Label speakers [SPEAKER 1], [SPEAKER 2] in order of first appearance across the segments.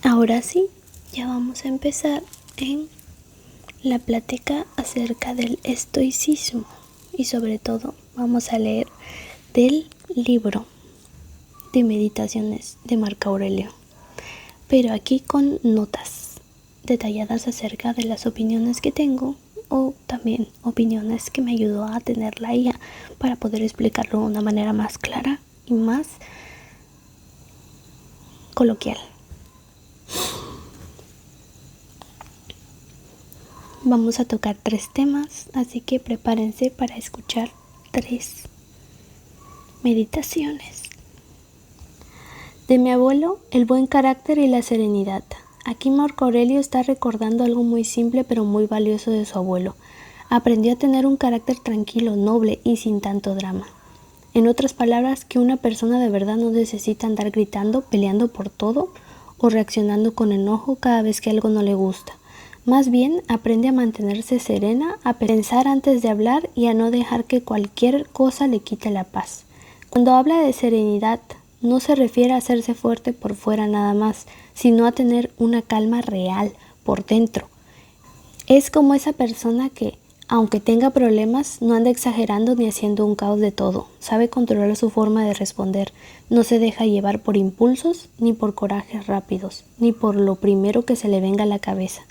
[SPEAKER 1] Ahora sí, ya vamos a empezar en la plática acerca del estoicismo y sobre todo vamos a leer del libro de meditaciones de Marco Aurelio, pero aquí con notas detalladas acerca de las opiniones que tengo o también opiniones que me ayudó a tener la IA para poder explicarlo de una manera más clara y más coloquial. Vamos a tocar 3 temas, así que prepárense para escuchar 3 meditaciones. De mi abuelo, el buen carácter y la serenidad. Aquí Marco Aurelio está recordando algo muy simple pero muy valioso de su abuelo. Aprendió a tener un carácter tranquilo, noble y sin tanto drama. En otras palabras, que una persona de verdad no necesita andar gritando, peleando por todo o reaccionando con enojo cada vez que algo no le gusta. Más bien, aprende a mantenerse serena, a pensar antes de hablar y a no dejar que cualquier cosa le quite la paz. Cuando habla de serenidad, no se refiere a hacerse fuerte por fuera nada más, sino a tener una calma real por dentro. Es como esa persona que, aunque tenga problemas, no anda exagerando ni haciendo un caos de todo. Sabe controlar su forma de responder. No se deja llevar por impulsos, ni por corajes rápidos, ni por lo primero que se le venga a la cabeza.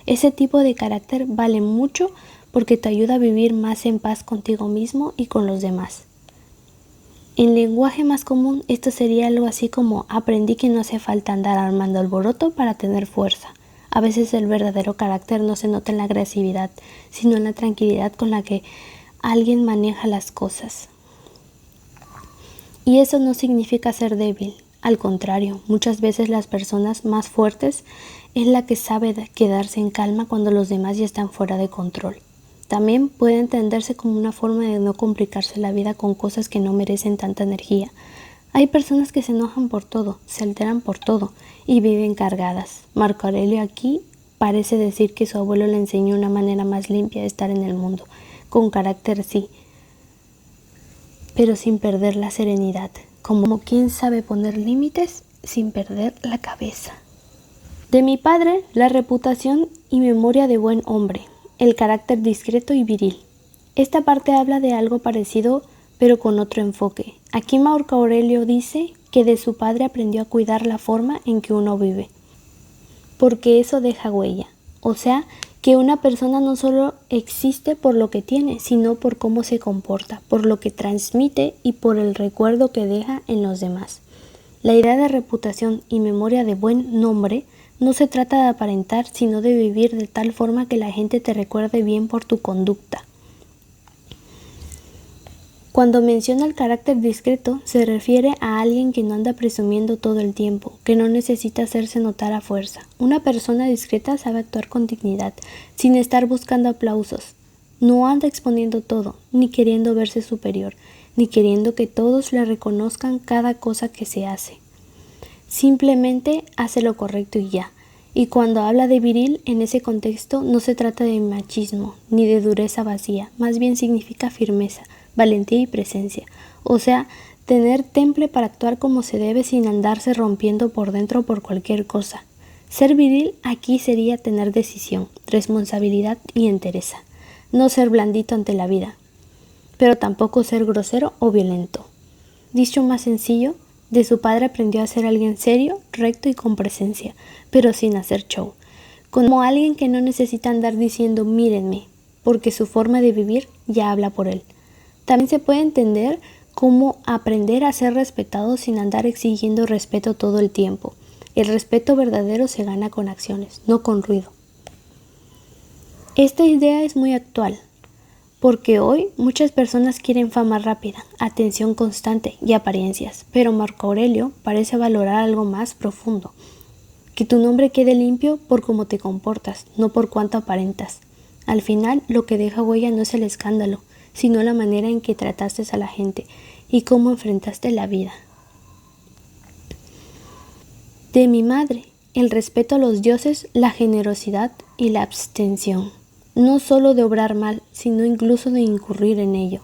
[SPEAKER 1] Ese tipo de carácter vale mucho porque te ayuda a vivir más en paz contigo mismo y con los demás. En lenguaje más común, esto sería algo así como: aprendí que no hace falta andar armando alboroto para tener fuerza. A veces el verdadero carácter no se nota en la agresividad, sino en la tranquilidad con la que alguien maneja las cosas. Y eso no significa ser débil. Al contrario, muchas veces las personas más fuertes es la que sabe quedarse en calma cuando los demás ya están fuera de control. También puede entenderse como una forma de no complicarse la vida con cosas que no merecen tanta energía. Hay personas que se enojan por todo, se alteran por todo y viven cargadas. Marco Aurelio aquí parece decir que su abuelo le enseñó una manera más limpia de estar en el mundo, con carácter sí, pero sin perder la serenidad, como quien sabe poner límites sin perder la cabeza. De mi padre, la reputación y memoria de buen hombre, el carácter discreto y viril. Esta parte habla de algo parecido, pero con otro enfoque. Aquí Marco Aurelio dice que de su padre aprendió a cuidar la forma en que uno vive, porque eso deja huella. O sea, que una persona no solo existe por lo que tiene, sino por cómo se comporta, por lo que transmite y por el recuerdo que deja en los demás. La idea de reputación y memoria de buen nombre no se trata de aparentar, sino de vivir de tal forma que la gente te recuerde bien por tu conducta. Cuando menciona el carácter discreto, se refiere a alguien que no anda presumiendo todo el tiempo, que no necesita hacerse notar a fuerza. Una persona discreta sabe actuar con dignidad, sin estar buscando aplausos. No anda exponiendo todo, ni queriendo verse superior, ni queriendo que todos le reconozcan cada cosa que se hace. Simplemente hace lo correcto y ya. Y cuando habla de viril, en ese contexto no se trata de machismo, ni de dureza vacía, más bien significa firmeza, valentía y presencia. O sea, tener temple para actuar como se debe sin andarse rompiendo por dentro por cualquier cosa. Ser viril aquí sería tener decisión, responsabilidad y entereza. No ser blandito ante la vida, pero tampoco ser grosero o violento. Dicho más sencillo, de su padre aprendió a ser alguien serio, recto y con presencia, pero sin hacer show. Como alguien que no necesita andar diciendo mírenme, porque su forma de vivir ya habla por él. También se puede entender como aprender a ser respetado sin andar exigiendo respeto todo el tiempo. El respeto verdadero se gana con acciones, no con ruido. Esta idea es muy actual, porque hoy muchas personas quieren fama rápida, atención constante y apariencias, pero Marco Aurelio parece valorar algo más profundo. Que tu nombre quede limpio por cómo te comportas, no por cuánto aparentas. Al final, lo que deja huella no es el escándalo, sino la manera en que trataste a la gente y cómo enfrentaste la vida. De mi madre, el respeto a los dioses, la generosidad y la abstención. No solo de obrar mal, sino incluso de incurrir en ello.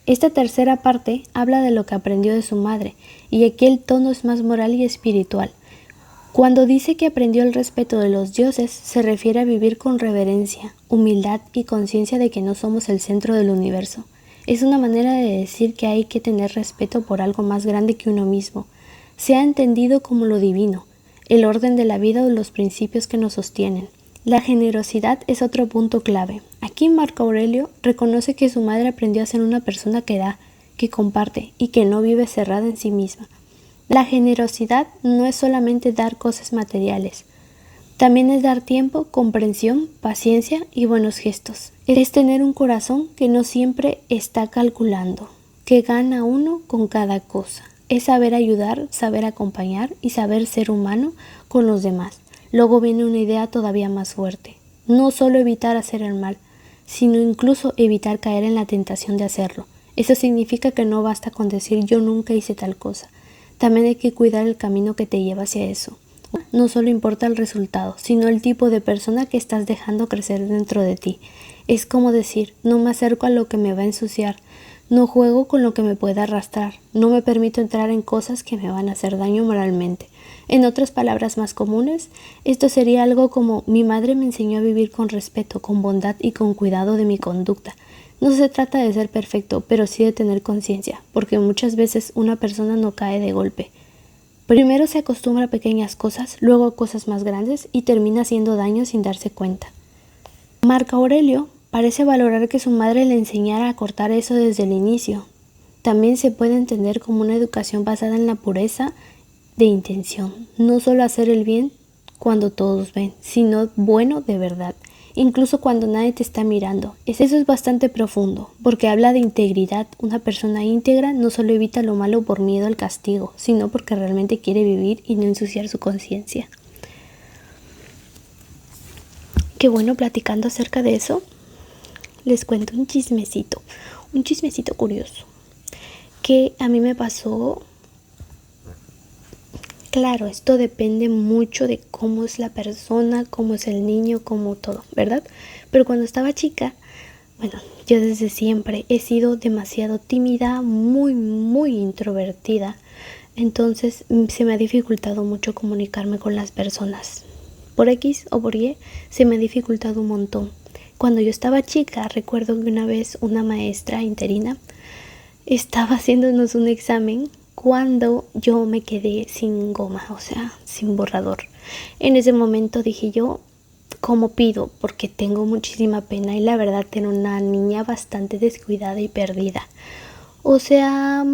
[SPEAKER 1] Esta tercera parte habla de lo que aprendió de su madre, y aquí el tono es más moral y espiritual. Cuando dice que aprendió el respeto de los dioses, se refiere a vivir con reverencia, humildad y conciencia de que no somos el centro del universo. Es una manera de decir que hay que tener respeto por algo más grande que uno mismo. Se ha entendido como lo divino, el orden de la vida o los principios que nos sostienen. La generosidad es otro punto clave. Aquí Marco Aurelio reconoce que su madre aprendió a ser una persona que da, que comparte y que no vive cerrada en sí misma. La generosidad no es solamente dar cosas materiales, también es dar tiempo, comprensión, paciencia y buenos gestos. Es tener un corazón que no siempre está calculando, que gana uno con cada cosa. Es saber ayudar, saber acompañar y saber ser humano con los demás. Luego viene una idea todavía más fuerte. No solo evitar hacer el mal, sino incluso evitar caer en la tentación de hacerlo. Eso significa que no basta con decir yo nunca hice tal cosa. También hay que cuidar el camino que te lleva hacia eso. No solo importa el resultado, sino el tipo de persona que estás dejando crecer dentro de ti. Es como decir, no me acerco a lo que me va a ensuciar, no juego con lo que me pueda arrastrar, no me permito entrar en cosas que me van a hacer daño moralmente. En otras palabras más comunes, esto sería algo como mi madre me enseñó a vivir con respeto, con bondad y con cuidado de mi conducta. No se trata de ser perfecto, pero sí de tener conciencia, porque muchas veces una persona no cae de golpe. Primero se acostumbra a pequeñas cosas, luego a cosas más grandes y termina haciendo daño sin darse cuenta. Marco Aurelio parece valorar que su madre le enseñara a cortar eso desde el inicio. También se puede entender como una educación basada en la pureza de intención, no solo hacer el bien cuando todos ven, sino bueno de verdad, incluso cuando nadie te está mirando. Eso es bastante profundo, porque habla de integridad. Una persona íntegra no solo evita lo malo por miedo al castigo, sino porque realmente quiere vivir y no ensuciar su conciencia. Qué bueno, platicando acerca de eso, les cuento un chismecito curioso, que a mí me pasó. Claro, esto depende mucho de cómo es la persona, cómo es el niño, cómo todo, ¿verdad? Pero cuando estaba chica, bueno, yo desde siempre he sido demasiado tímida, muy introvertida. Entonces se me ha dificultado mucho comunicarme con las personas. Por X o por Y se me ha dificultado un montón. Cuando yo estaba chica, recuerdo que una vez una maestra interina estaba haciéndonos un examen cuando yo me quedé sin goma, o sea, sin borrador. En ese momento dije yo, ¿cómo pido? Porque tengo muchísima pena y la verdad era una niña bastante descuidada y perdida. O sea,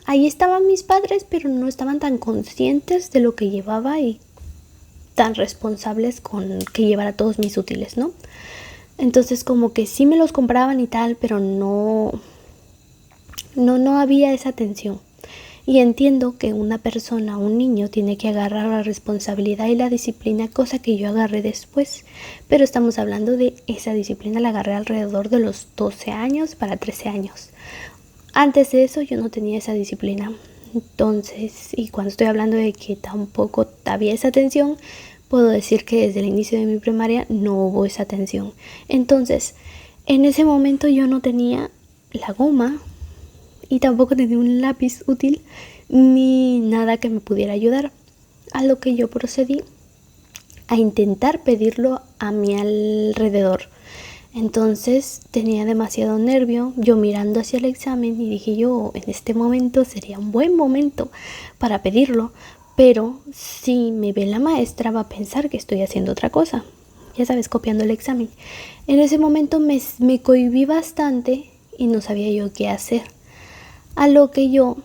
[SPEAKER 1] ahí estaban mis padres, pero no estaban tan conscientes de lo que llevaba y tan responsables con que llevara todos mis útiles, ¿no? Entonces como que sí me los compraban y tal, pero no había esa atención. Y entiendo que una persona, un niño, tiene que agarrar la responsabilidad y la disciplina, cosa que yo agarré después. Pero estamos hablando de esa disciplina, la agarré alrededor de los 12 años para 13 años. Antes de eso yo no tenía esa disciplina. Entonces, y cuando estoy hablando de que tampoco había esa atención, puedo decir que desde el inicio de mi primaria no hubo esa atención. Entonces, en ese momento yo no tenía la goma y tampoco tenía un lápiz útil ni nada que me pudiera ayudar, a lo que yo procedí a intentar pedirlo a mi alrededor. Entonces tenía demasiado nervio, yo mirando hacia el examen, y dije yo, en este momento sería un buen momento para pedirlo, pero si me ve la maestra va a pensar que estoy haciendo otra cosa, ya sabes, copiando el examen. En ese momento me cohibí bastante y no sabía yo qué hacer. A lo que yo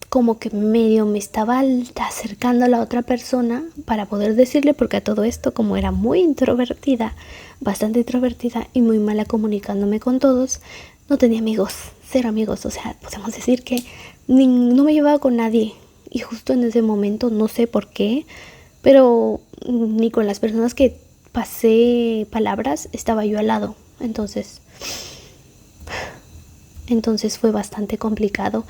[SPEAKER 1] como que medio me estaba acercando a la otra persona para poder decirle, porque a todo esto, como era muy introvertida, bastante introvertida y muy mala comunicándome con todos, no tenía amigos, cero amigos, o sea, podemos decir que no me llevaba con nadie. Y justo en ese momento, no sé por qué, pero ni con las personas que pasé palabras estaba yo al lado. Entonces fue bastante complicado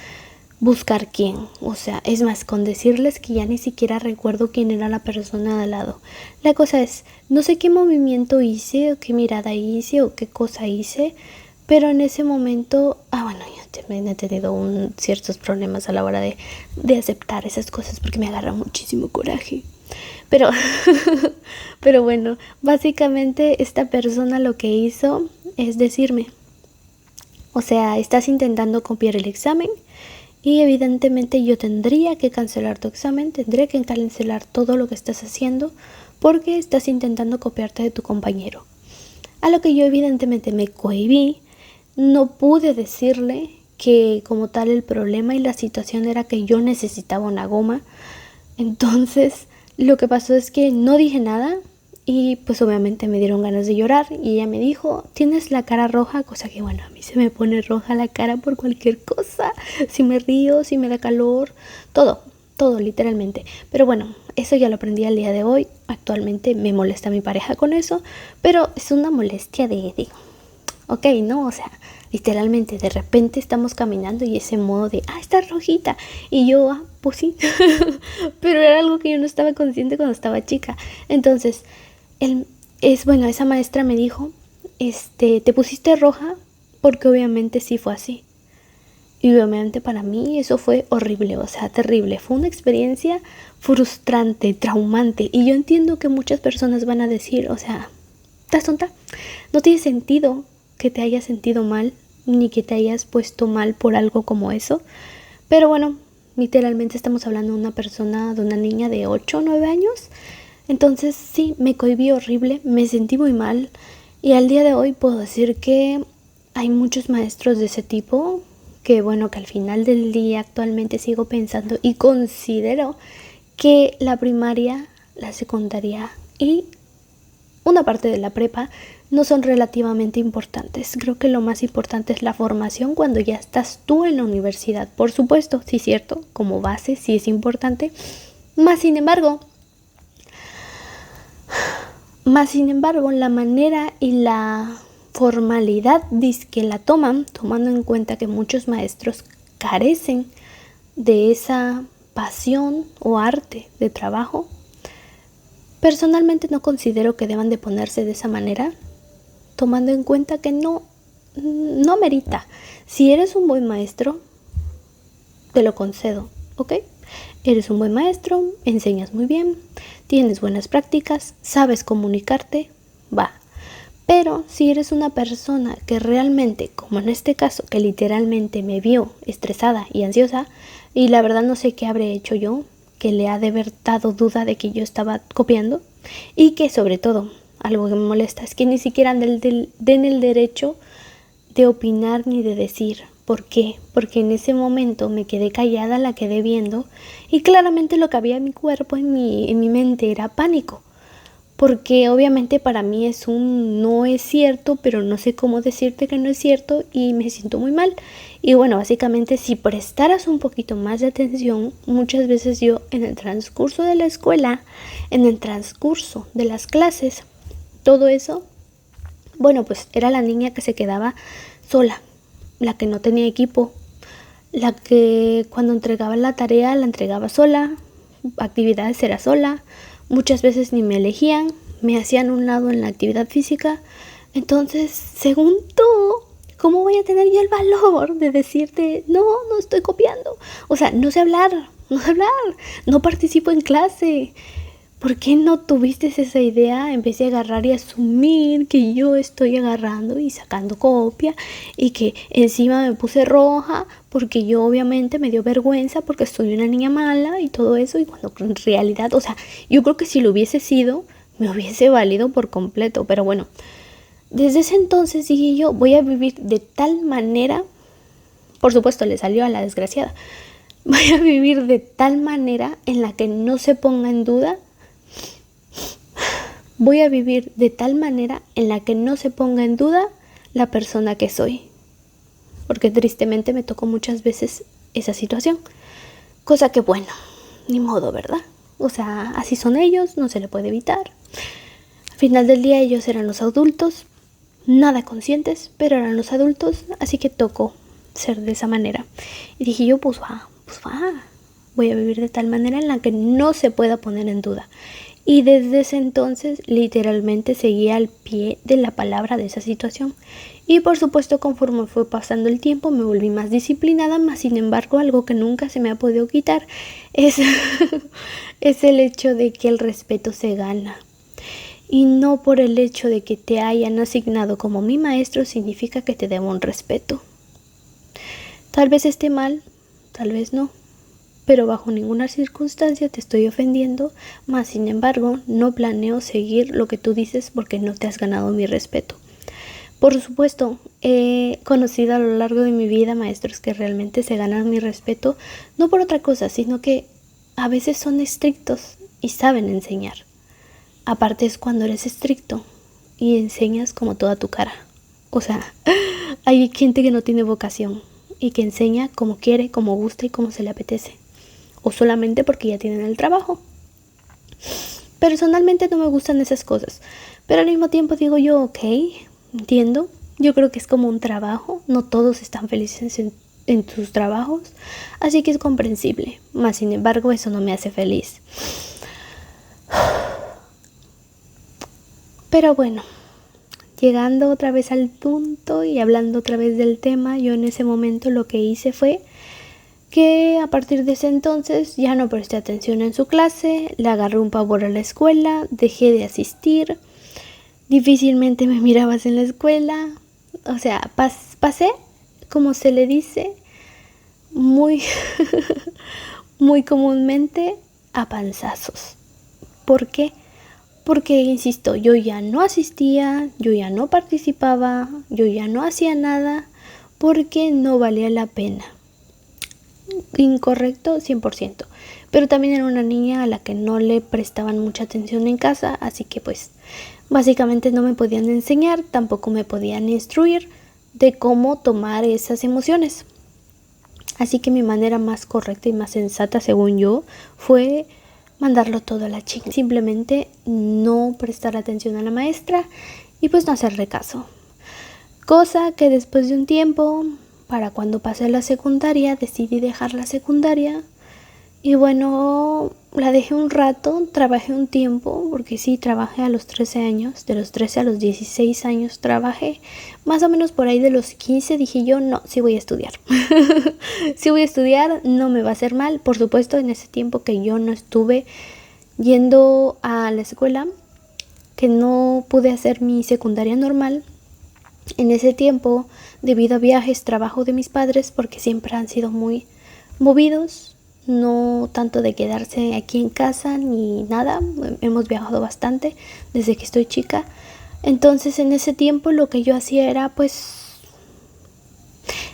[SPEAKER 1] buscar quién. O sea, es más, con decirles que ya ni siquiera recuerdo quién era la persona de al lado. La cosa es, no sé qué movimiento hice, o qué mirada hice, o qué cosa hice, pero en ese momento, bueno, ya también he tenido ciertos problemas a la hora de aceptar esas cosas porque me agarra muchísimo coraje. Pero, pero bueno, básicamente esta persona lo que hizo es decirme, o sea, estás intentando copiar el examen y evidentemente yo tendría que cancelar tu examen, tendría que cancelar todo lo que estás haciendo porque estás intentando copiarte de tu compañero. A lo que yo evidentemente me cohibí, no pude decirle que como tal el problema y la situación era que yo necesitaba una goma. Entonces lo que pasó es que no dije nada y pues obviamente me dieron ganas de llorar y ella me dijo, tienes la cara roja, cosa que bueno, a mí se me pone roja la cara por cualquier cosa, si me río, si me da calor, todo literalmente. Pero bueno, eso ya lo aprendí al día de hoy. Actualmente me molesta mi pareja con eso, pero es una molestia de ok, ¿no? O sea, literalmente de repente estamos caminando y ese modo de, está rojita. Y yo, pues sí. Pero era algo que yo no estaba consciente cuando estaba chica. Entonces, esa maestra me dijo, te pusiste roja porque obviamente sí fue así. Y obviamente para mí eso fue horrible, o sea, terrible. Fue una experiencia frustrante, traumante. Y yo entiendo que muchas personas van a decir, o sea, ¿estás tonta? No tiene sentido que te hayas sentido mal, ni que te hayas puesto mal por algo como eso. Pero bueno, literalmente estamos hablando de una persona, de una niña de 8 o 9 años. Entonces sí, me cohibí horrible, me sentí muy mal. Y al día de hoy puedo decir que hay muchos maestros de ese tipo que bueno, que al final del día actualmente sigo pensando y considero que la primaria, la secundaria y una parte de la prepa no son relativamente importantes. Creo que lo más importante es la formación cuando ya estás tú en la universidad. Por supuesto, sí es cierto, como base sí es importante. Más sin embargo, la manera y la formalidad que la toman, tomando en cuenta que muchos maestros carecen de esa pasión o arte de trabajo, personalmente no considero que deban de ponerse de esa manera, tomando en cuenta que no merita. Si eres un buen maestro, te lo concedo, ¿ok? Eres un buen maestro, enseñas muy bien, tienes buenas prácticas, sabes comunicarte, va. Pero si eres una persona que realmente, como en este caso, que literalmente me vio estresada y ansiosa, y la verdad no sé qué habré hecho yo, que le ha de haber dado duda de que yo estaba copiando, y que sobre todo, algo que me molesta, es que ni siquiera den el derecho de opinar ni de decir. ¿Por qué? Porque en ese momento me quedé callada, la quedé viendo, y claramente lo que había en mi cuerpo, en mi mente, era pánico. Porque obviamente para mí no es cierto, pero no sé cómo decirte que no es cierto y me siento muy mal. Y bueno, básicamente si prestaras un poquito más de atención, muchas veces yo en el transcurso de la escuela, en el transcurso de las clases, todo eso, bueno, pues era la niña que se quedaba sola, la que no tenía equipo, la que cuando entregaba la tarea la entregaba sola, actividades era sola. Muchas veces ni me elegían, me hacían un lado en la actividad física. Entonces, según tú, ¿cómo voy a tener yo el valor de decirte, no estoy copiando? O sea, no sé hablar, no participo en clase. ¿Por qué no tuviste esa idea en vez de agarrar y asumir que yo estoy agarrando y sacando copia y que encima me puse roja porque yo obviamente me dio vergüenza porque soy una niña mala y todo eso? Y cuando en realidad, o sea, yo creo que si lo hubiese sido, me hubiese valido por completo. Pero bueno, desde ese entonces dije yo, voy a vivir de tal manera, por supuesto le salió a la desgraciada, voy a vivir de tal manera en la que no se ponga en duda. Voy a vivir de tal manera en la que no se ponga en duda la persona que soy. Porque tristemente me tocó muchas veces esa situación. Cosa que bueno, ni modo, ¿verdad? O sea, así son ellos, no se le puede evitar. Al final del día ellos eran los adultos, nada conscientes, pero eran los adultos, así que tocó ser de esa manera. Y dije yo, pues va, voy a vivir de tal manera en la que no se pueda poner en duda. Y desde ese entonces literalmente seguía al pie de la palabra de esa situación. Y por supuesto, conforme fue pasando el tiempo me volví más disciplinada, más sin embargo algo que nunca se me ha podido quitar es, es el hecho de que el respeto se gana. Y no por el hecho de que te hayan asignado como mi maestro significa que te debo un respeto. Tal vez esté mal, tal vez no, pero bajo ninguna circunstancia te estoy ofendiendo, más sin embargo no planeo seguir lo que tú dices porque no te has ganado mi respeto. Por supuesto, he conocido a lo largo de mi vida maestros que realmente se ganan mi respeto, no por otra cosa, sino que a veces son estrictos y saben enseñar. Aparte es cuando eres estricto y enseñas como toda tu cara. O sea, hay gente que no tiene vocación y que enseña como quiere, como gusta y como se le apetece. O solamente porque ya tienen el trabajo. Personalmente no me gustan esas cosas. Pero al mismo tiempo digo yo, ok, entiendo. Yo creo que es como un trabajo. No todos están felices en sus trabajos. Así que es comprensible. Más sin embargo, eso no me hace feliz. Pero bueno, llegando otra vez al punto y hablando otra vez del tema, yo en ese momento lo que hice fue que a partir de ese entonces ya no presté atención en su clase, le agarré un pavor a la escuela, dejé de asistir, difícilmente me mirabas en la escuela, o sea, pasé, como se le dice, muy, muy comúnmente a panzazos. ¿Por qué? Porque, insisto, yo ya no asistía, yo ya no participaba, yo ya no hacía nada porque no valía la pena. Incorrecto 100%, pero también era una niña a la que no le prestaban mucha atención en casa, así que pues básicamente no me podían enseñar, tampoco me podían instruir de cómo tomar esas emociones. Así que mi manera más correcta y más sensata, según yo, fue mandarlo todo a la chingada. Simplemente no prestar atención a la maestra y pues no hacerle caso. Cosa que después de un tiempo, para cuando pasé la secundaria, decidí dejar la secundaria. Y bueno, la dejé un rato, trabajé un tiempo, porque sí, trabajé a los 13 años, de los 13 a los 16 años trabajé. Más o menos por ahí de los 15 dije yo, no, sí voy a estudiar. Sí voy a estudiar, no me va a hacer mal. Por supuesto, en ese tiempo que yo no estuve yendo a la escuela, que no pude hacer mi secundaria normal, en ese tiempo, debido a viajes, trabajo de mis padres, porque siempre han sido muy movidos, no tanto de quedarse aquí en casa ni nada, hemos viajado bastante desde que estoy chica. Entonces en ese tiempo lo que yo hacía era pues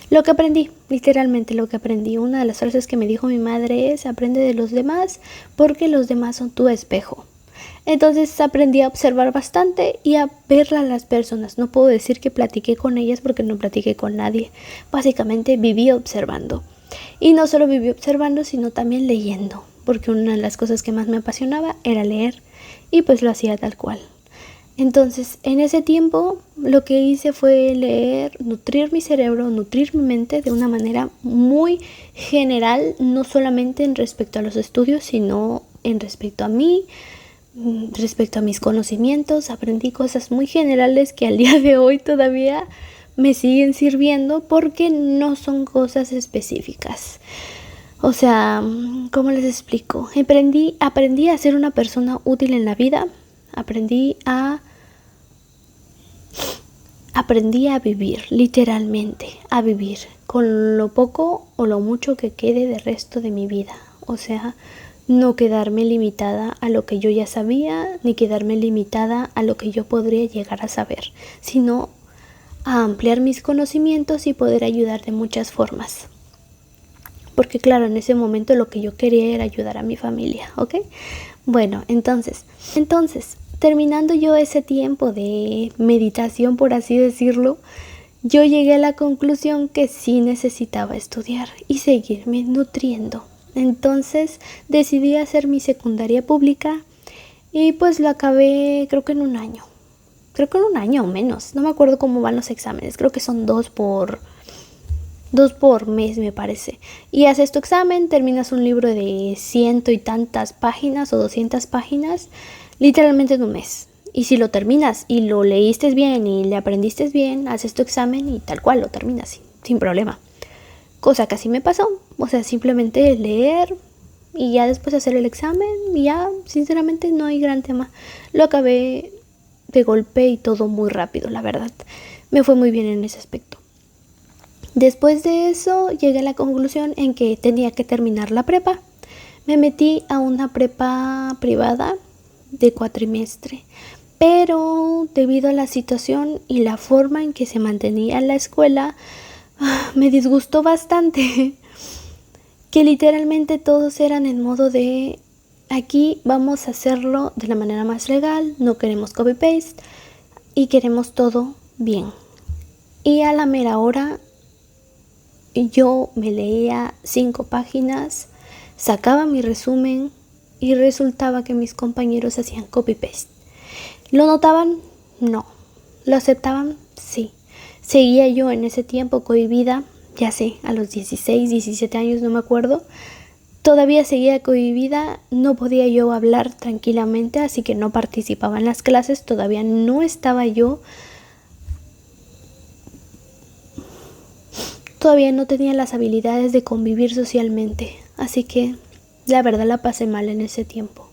[SPEAKER 1] lo que aprendí, literalmente lo que aprendí. Una de las frases que me dijo mi madre es: aprende de los demás porque los demás son tu espejo. Entonces aprendí a observar bastante y a ver a las personas. No puedo decir que platiqué con ellas porque no platiqué con nadie. Básicamente viví observando. Y no solo viví observando, sino también leyendo. Porque una de las cosas que más me apasionaba era leer. Y pues lo hacía tal cual. Entonces, en ese tiempo lo que hice fue leer, nutrir mi cerebro, nutrir mi mente de una manera muy general. No solamente en respecto a los estudios, sino en respecto a mí, respecto a mis conocimientos. Aprendí cosas muy generales que al día de hoy todavía me siguen sirviendo porque no son cosas específicas. O sea, ¿cómo les explico? Aprendí a ser una persona útil en la vida. Aprendí a vivir, literalmente, a vivir con lo poco o lo mucho que quede del resto de mi vida. O sea, no quedarme limitada a lo que yo ya sabía, ni quedarme limitada a lo que yo podría llegar a saber, sino a ampliar mis conocimientos y poder ayudar de muchas formas. Porque claro, en ese momento lo que yo quería era ayudar a mi familia, ¿ok? Bueno, entonces, terminando yo ese tiempo de meditación, por así decirlo, yo llegué a la conclusión que sí necesitaba estudiar y seguirme nutriendo. Entonces decidí hacer mi secundaria pública y pues lo acabé creo que en un año o menos, no me acuerdo cómo van los exámenes, creo que son 2 por 2 por mes me parece. Y haces tu examen, terminas un libro de 100 y tantas páginas o 200 páginas, literalmente en un mes. Y si lo terminas y lo leíste bien y le aprendiste bien, haces tu examen y tal cual lo terminas sin problema. Cosa que así me pasó. O sea, simplemente leer y ya después hacer el examen y ya, sinceramente, no hay gran tema. Lo acabé de golpe y todo muy rápido, la verdad. Me fue muy bien en ese aspecto. Después de eso llegué a la conclusión en que tenía que terminar la prepa. Me metí a una prepa privada de cuatrimestre, pero debido a la situación y la forma en que se mantenía la escuela, me disgustó bastante. Que literalmente todos eran en modo de aquí vamos a hacerlo de la manera más legal, no queremos copy-paste y queremos todo bien. Y a la mera hora yo me leía 5 páginas, sacaba mi resumen y resultaba que mis compañeros hacían copy-paste. ¿Lo notaban? No. ¿Lo aceptaban? Sí. Seguía yo en ese tiempo cohibida, ya sé, a los 16, 17 años, no me acuerdo. Todavía seguía cohibida, no podía yo hablar tranquilamente, así que no participaba en las clases, todavía no estaba yo. Todavía no tenía las habilidades de convivir socialmente, así que la verdad la pasé mal en ese tiempo.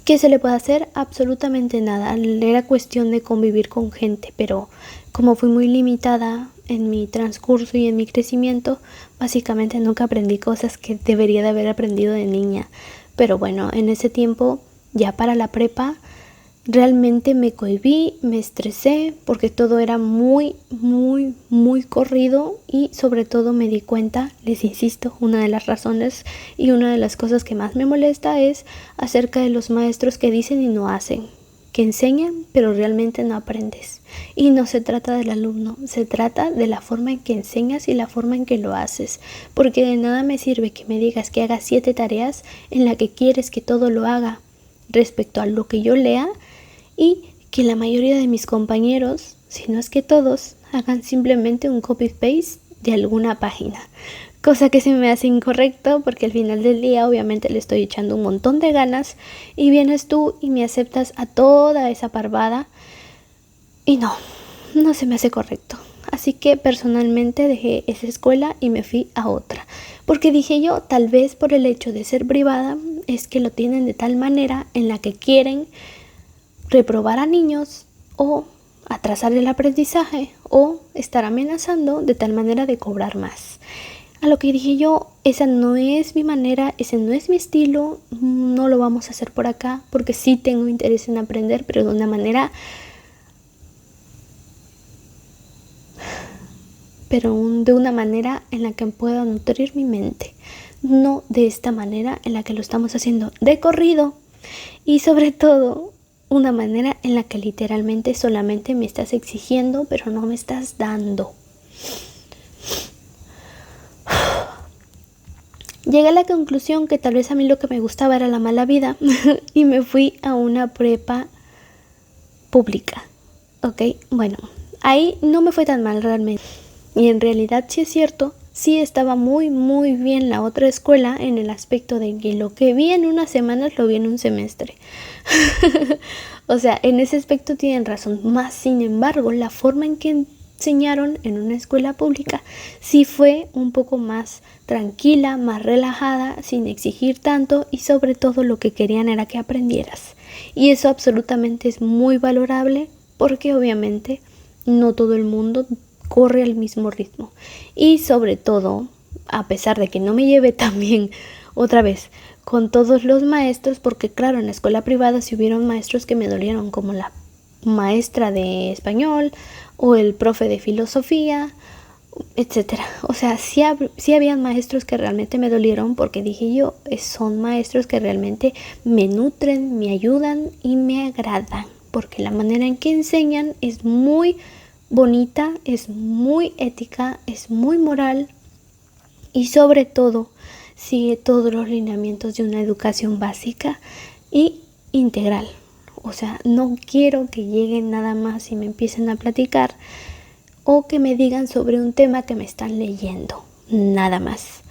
[SPEAKER 1] ¿Qué se le puede hacer? Absolutamente nada. Era cuestión de convivir con gente, pero como fui muy limitada en mi transcurso y en mi crecimiento, básicamente nunca aprendí cosas que debería de haber aprendido de niña. Pero bueno, en ese tiempo, ya para la prepa, realmente me cohibí, me estresé porque todo era muy corrido y sobre todo me di cuenta, les insisto, una de las razones y una de las cosas que más me molesta es acerca de los maestros que dicen y no hacen, que enseñan pero realmente no aprendes. Y no se trata del alumno, se trata de la forma en que enseñas y la forma en que lo haces, porque de nada me sirve que me digas que haga 7 tareas en las que quieres que todo lo haga respecto a lo que yo lea y que la mayoría de mis compañeros, si no es que todos, hagan simplemente un copy-paste de alguna página. Cosa que se me hace incorrecto porque al final del día obviamente le estoy echando un montón de ganas y vienes tú y me aceptas a toda esa parvada y no se me hace correcto. Así que personalmente dejé esa escuela y me fui a otra. Porque dije yo, tal vez por el hecho de ser privada, es que lo tienen de tal manera en la que quieren reprobar a niños o atrasar el aprendizaje o estar amenazando de tal manera de cobrar más. A lo que dije yo, esa no es mi manera, ese no es mi estilo, no lo vamos a hacer por acá porque sí tengo interés en aprender, pero de una manera en la que pueda nutrir mi mente, no de esta manera en la que lo estamos haciendo de corrido y sobre todo una manera en la que literalmente solamente me estás exigiendo pero no me estás dando. Llegué a la conclusión que tal vez a mí lo que me gustaba era la mala vida y me fui a una prepa pública. Ok, bueno, ahí no me fue tan mal realmente. Y en realidad sí es cierto, sí estaba muy bien la otra escuela en el aspecto de que lo que vi en unas semanas lo vi en un semestre. O sea, en ese aspecto tienen razón. Más sin embargo, la forma en que enseñaron en una escuela pública sí fue un poco más tranquila, más relajada, sin exigir tanto y sobre todo lo que querían era que aprendieras. Y eso absolutamente es muy valorable porque obviamente no todo el mundo corre al mismo ritmo y sobre todo, a pesar de que no me lleve tan bien otra vez con todos los maestros, porque claro, en la escuela privada sí hubieron maestros que me dolieron, como la maestra de español o el profe de filosofía, etcétera. O sea, sí habían maestros que realmente me dolieron porque dije yo, son maestros que realmente me nutren, me ayudan y me agradan, porque la manera en que enseñan es muy bonita, es muy ética, es muy moral y sobre todo sigue todos los lineamientos de una educación básica y integral. O sea, no quiero que lleguen nada más y me empiecen a platicar o que me digan sobre un tema que me están leyendo. Nada más.